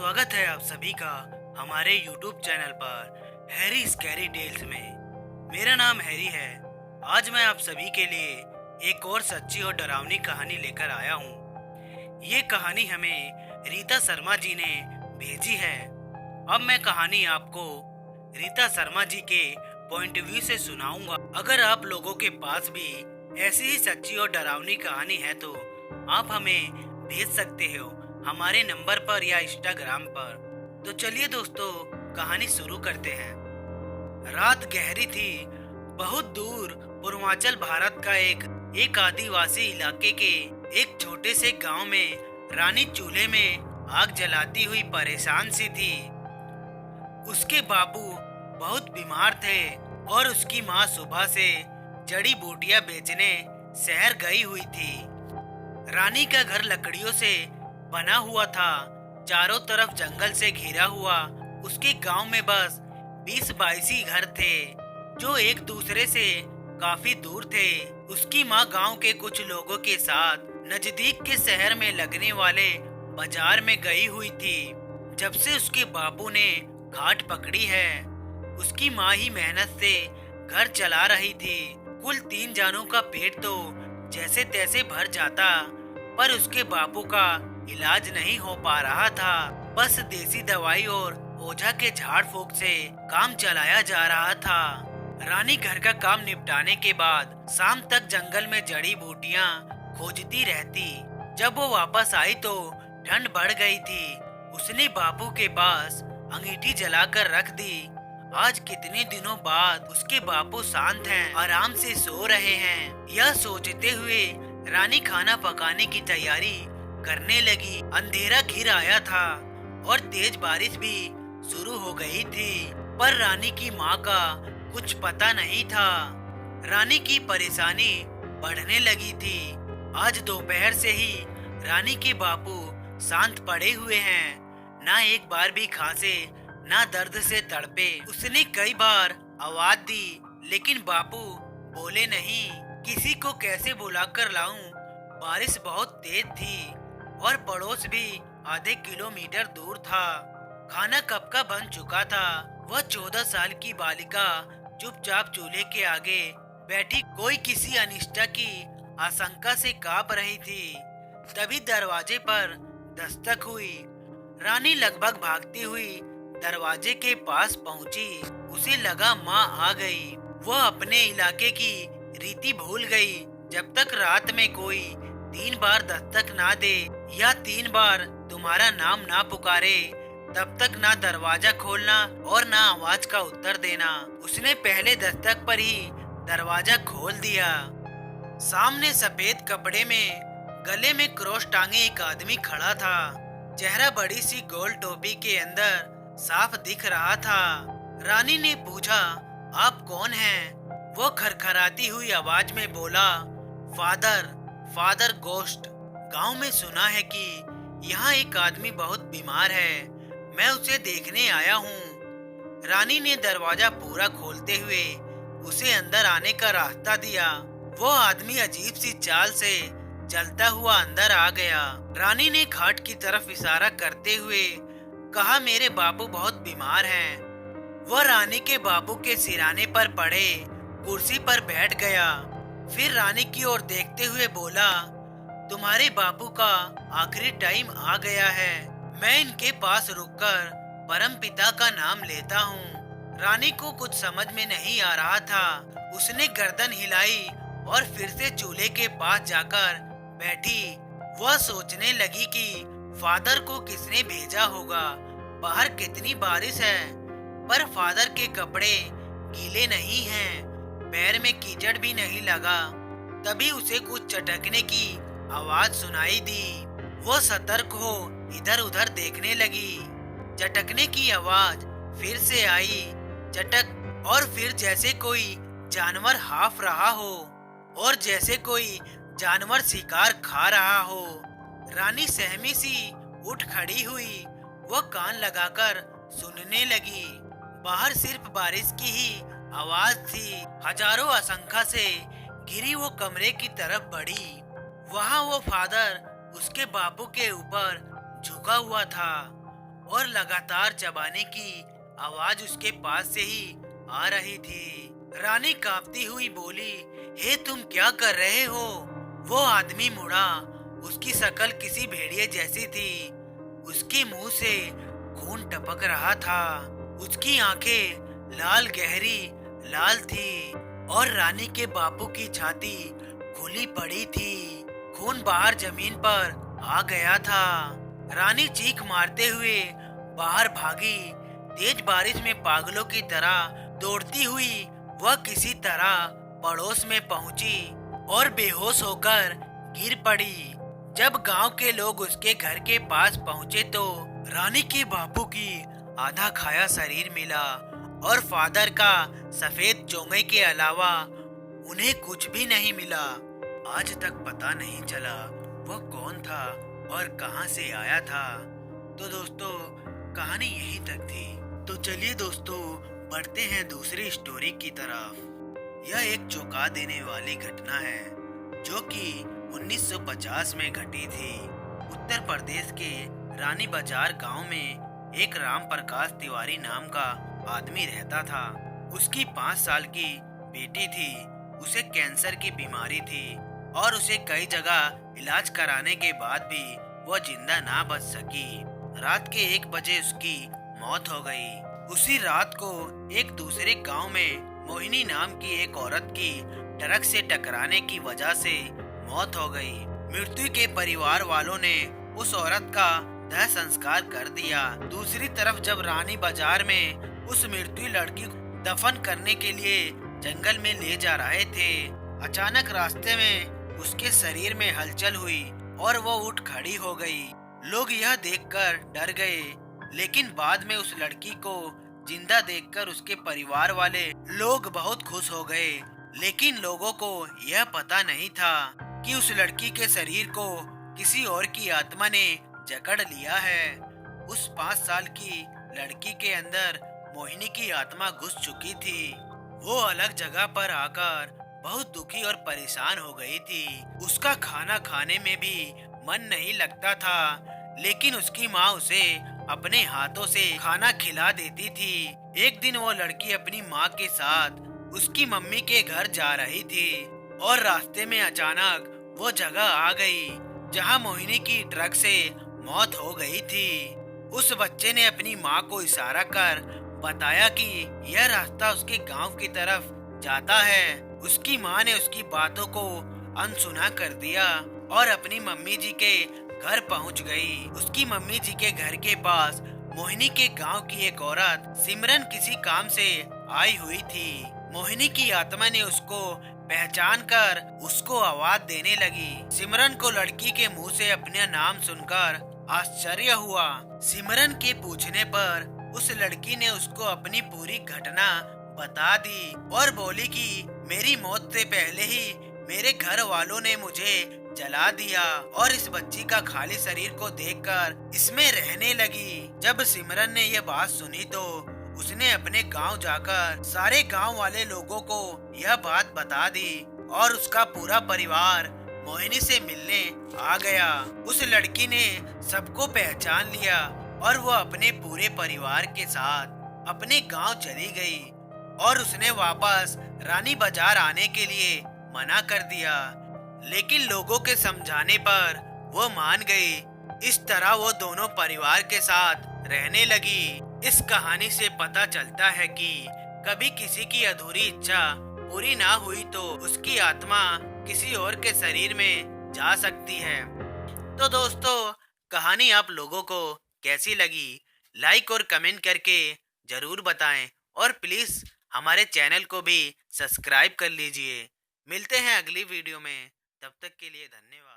स्वागत है आप सभी का हमारे YouTube चैनल पर हैरी स्कैरी टेल्स में। मेरा नाम हैरी है। आज मैं आप सभी के लिए एक और सच्ची और डरावनी कहानी लेकर आया हूँ। ये कहानी हमें रीता शर्मा जी ने भेजी है। अब मैं कहानी आपको रीता शर्मा जी के पॉइंट व्यू से सुनाऊंगा। अगर आप लोगों के पास भी ऐसी ही सच्ची और डरावनी कहानी है तो आप हमें भेज सकते हो हमारे नंबर पर या इंस्टाग्राम पर। तो चलिए दोस्तों, कहानी शुरू करते हैं। रात गहरी थी। बहुत दूर पूर्वांचल भारत का एक आदिवासी इलाके के एक छोटे से गांव में रानी चूल्हे में आग जलाती हुई परेशान सी थी। उसके बापू बहुत बीमार थे और उसकी माँ सुबह से जड़ी बूटियां बेचने शहर गई हुई थी। रानी का घर लकड़ियों से बना हुआ था, चारों तरफ जंगल से घिरा हुआ। उसके गांव में बस 20-22 ही घर थे जो एक दूसरे से काफी दूर थे। उसकी माँ गांव के कुछ लोगों के साथ नजदीक के शहर में लगने वाले बाजार में गई हुई थी। जब से उसके बापू ने खाट पकड़ी है, उसकी माँ ही मेहनत से घर चला रही थी। कुल 3 जानों का पेट तो जैसे तैसे भर जाता, पर उसके बापू का इलाज नहीं हो पा रहा था। बस देसी दवाई और ओझा के झाड़ फूक से काम चलाया जा रहा था। रानी घर का काम निपटाने के बाद शाम तक जंगल में जड़ी बूटियां खोजती रहती। जब वो वापस आई तो ठंड बढ़ गई थी। उसने बापू के पास अंगीठी जलाकर रख दी। आज कितने दिनों बाद उसके बापू शांत हैं, आराम से सो रहे हैं। यह सोचते हुए रानी खाना पकाने की तैयारी करने लगी। अंधेरा घिर आया था और तेज बारिश भी शुरू हो गई थी, पर रानी की माँ का कुछ पता नहीं था। रानी की परेशानी बढ़ने लगी थी। आज दोपहर से ही रानी के बापू शांत पड़े हुए हैं, ना एक बार भी खांसे, ना दर्द से तड़पे। उसने कई बार आवाज दी, लेकिन बापू बोले नहीं। किसी को कैसे बुलाकर लाऊं? बारिश बहुत तेज थी और पड़ोस भी आधे किलोमीटर दूर था। खाना कब का बन चुका था। वह 14 साल की बालिका चुपचाप चूल्हे के आगे बैठी कोई किसी अनिष्ट की आशंका से कांप रही थी। तभी दरवाजे पर दस्तक हुई। रानी लगभग भागती हुई दरवाजे के पास पहुंची। उसे लगा माँ आ गई। वह अपने इलाके की रीति भूल गई। जब तक रात में कोई 3 बार दस्तक ना दे या 3 बार तुम्हारा नाम ना पुकारे, तब तक ना दरवाजा खोलना और ना आवाज का उत्तर देना। उसने पहले दस्तक पर ही दरवाजा खोल दिया। सामने सफेद कपड़े में गले में क्रॉस टांगे एक आदमी खड़ा था। चेहरा बड़ी सी गोल टोपी के अंदर साफ दिख रहा था। रानी ने पूछा, आप कौन हैं? वो खरखराती हुई आवाज में बोला, फादर गोस्ट। गांव में सुना है कि यहाँ एक आदमी बहुत बीमार है, मैं उसे देखने आया हूँ। रानी ने दरवाजा पूरा खोलते हुए उसे अंदर आने का रास्ता दिया। वो आदमी अजीब सी चाल से चलता हुआ अंदर आ गया। रानी ने खाट की तरफ इशारा करते हुए कहा, मेरे बापू बहुत बीमार हैं। वह रानी के बापू के सिराने पर पड़े कुर्सी पर बैठ गया। फिर रानी की ओर देखते हुए बोला, तुम्हारे बापू का आखिरी टाइम आ गया है। मैं इनके पास रुककर परम पिता का नाम लेता हूँ। रानी को कुछ समझ में नहीं आ रहा था। उसने गर्दन हिलाई और फिर से चूल्हे के पास जाकर बैठी। वह सोचने लगी कि फादर को किसने भेजा होगा। बाहर कितनी बारिश है, पर फादर के कपड़े गीले नहीं हैं, पैर में कीचड़ भी नहीं लगा। तभी उसे कुछ चटकने की आवाज सुनाई दी। वो सतर्क हो इधर उधर देखने लगी। चटकने की आवाज फिर से आई, चटक, और फिर जैसे कोई जानवर हाँफ रहा हो और जैसे कोई जानवर शिकार खा रहा हो। रानी सहमी सी उठ खड़ी हुई। वो कान लगाकर सुनने लगी। बाहर सिर्फ बारिश की ही आवाज थी। हजारों आशंका से घिरी वो कमरे की तरफ बढ़ी। वहाँ वो फादर उसके बापू के ऊपर झुका हुआ था और लगातार चबाने की आवाज उसके पास से ही आ रही थी। रानी कांपती हुई बोली, हे तुम क्या कर रहे हो? वो आदमी मुड़ा। उसकी शक्ल किसी भेड़िए जैसी थी। उसके मुंह से खून टपक रहा था। उसकी आंखें लाल गहरी लाल थी और रानी के बापू की छाती खुली पड़ी थी। खून बाहर जमीन पर आ गया था। रानी चीख मारते हुए बाहर भागी। तेज बारिश में पागलों की तरह दौड़ती हुई वह किसी तरह पड़ोस में पहुंची और बेहोश होकर गिर पड़ी। जब गांव के लोग उसके घर के पास पहुंचे तो रानी के बापू की आधा खाया शरीर मिला और फादर का सफेद चोंगे के अलावा उन्हें कुछ भी नहीं मिला। आज तक पता नहीं चला वह कौन था और कहां से आया था। तो दोस्तों, कहानी यहीं तक थी। तो चलिए दोस्तों, बढ़ते हैं दूसरी स्टोरी की तरफ। यह एक चौंका देने वाली घटना है जो कि 1950 में घटी थी। उत्तर प्रदेश के रानी बाजार गांव में एक राम प्रकाश तिवारी नाम का आदमी रहता था। उसकी 5 साल की बेटी थी। उसे कैंसर की बीमारी थी और उसे कई जगह इलाज कराने के बाद भी वह जिंदा ना बच सकी। रात के 1 बजे उसकी मौत हो गई। उसी रात को एक दूसरे गांव में मोहिनी नाम की एक औरत की ट्रक से टकराने की वजह से मौत हो गई। मृत्यु के परिवार वालों ने उस औरत का दाह संस्कार कर दिया। दूसरी तरफ जब रानी बाजार में उस मृत्यु लड़की को दफन करने के लिए जंगल में ले जा रहे थे, अचानक रास्ते में उसके शरीर में हलचल हुई और वो उठ खड़ी हो गई। लोग यह देखकर डर गए, लेकिन बाद में उस लड़की को जिंदा देखकर उसके परिवार वाले लोग बहुत खुश हो गए। लेकिन लोगों को यह पता नहीं था कि उस लड़की के शरीर को किसी और की आत्मा ने जकड़ लिया है। उस 5 साल की लड़की के अंदर मोहिनी की आत्मा घुस चुकी थी। वो अलग जगह पर आकर बहुत दुखी और परेशान हो गई थी। उसका खाना खाने में भी मन नहीं लगता था, लेकिन उसकी माँ उसे अपने हाथों से खाना खिला देती थी। एक दिन वो लड़की अपनी माँ के साथ उसकी मम्मी के घर जा रही थी और रास्ते में अचानक वो जगह आ गई जहाँ मोहिनी की ट्रक से मौत हो गई थी। उस बच्चे ने अपनी माँ को इशारा कर बताया कि यह रास्ता उसके गांव की तरफ जाता है। उसकी माँ ने उसकी बातों को अनसुना कर दिया और अपनी मम्मी जी के घर पहुंच गई। उसकी मम्मी जी के घर के पास मोहिनी के गांव की एक औरत सिमरन किसी काम से आई हुई थी। मोहिनी की आत्मा ने उसको पहचान कर उसको आवाज देने लगी। सिमरन को लड़की के मुंह से अपना नाम सुनकर आश्चर्य हुआ। सिमरन के पूछने पर उस लड़की ने उसको अपनी पूरी घटना बता दी और बोली कि मेरी मौत से पहले ही मेरे घर वालों ने मुझे जला दिया और इस बच्ची का खाली शरीर को देखकर इसमें रहने लगी। जब सिमरन ने यह बात सुनी तो उसने अपने गांव जाकर सारे गांव वाले लोगों को यह बात बता दी और उसका पूरा परिवार मोहिनी से मिलने आ गया। उस लड़की ने सबको पहचान लिया और वो अपने पूरे परिवार के साथ अपने गांव चली गई और उसने वापस रानी बाजार आने के लिए मना कर दिया, लेकिन लोगों के समझाने पर वो मान गई। इस तरह वो दोनों परिवार के साथ रहने लगी। इस कहानी से पता चलता है कि कभी किसी की अधूरी इच्छा पूरी ना हुई तो उसकी आत्मा किसी और के शरीर में जा सकती है। तो दोस्तों, कहानी आप लोगों को कैसी लगी, लाइक और कमेंट करके जरूर बताएं और प्लीज हमारे चैनल को भी सब्सक्राइब कर लीजिए। मिलते हैं अगली वीडियो में, तब तक के लिए धन्यवाद।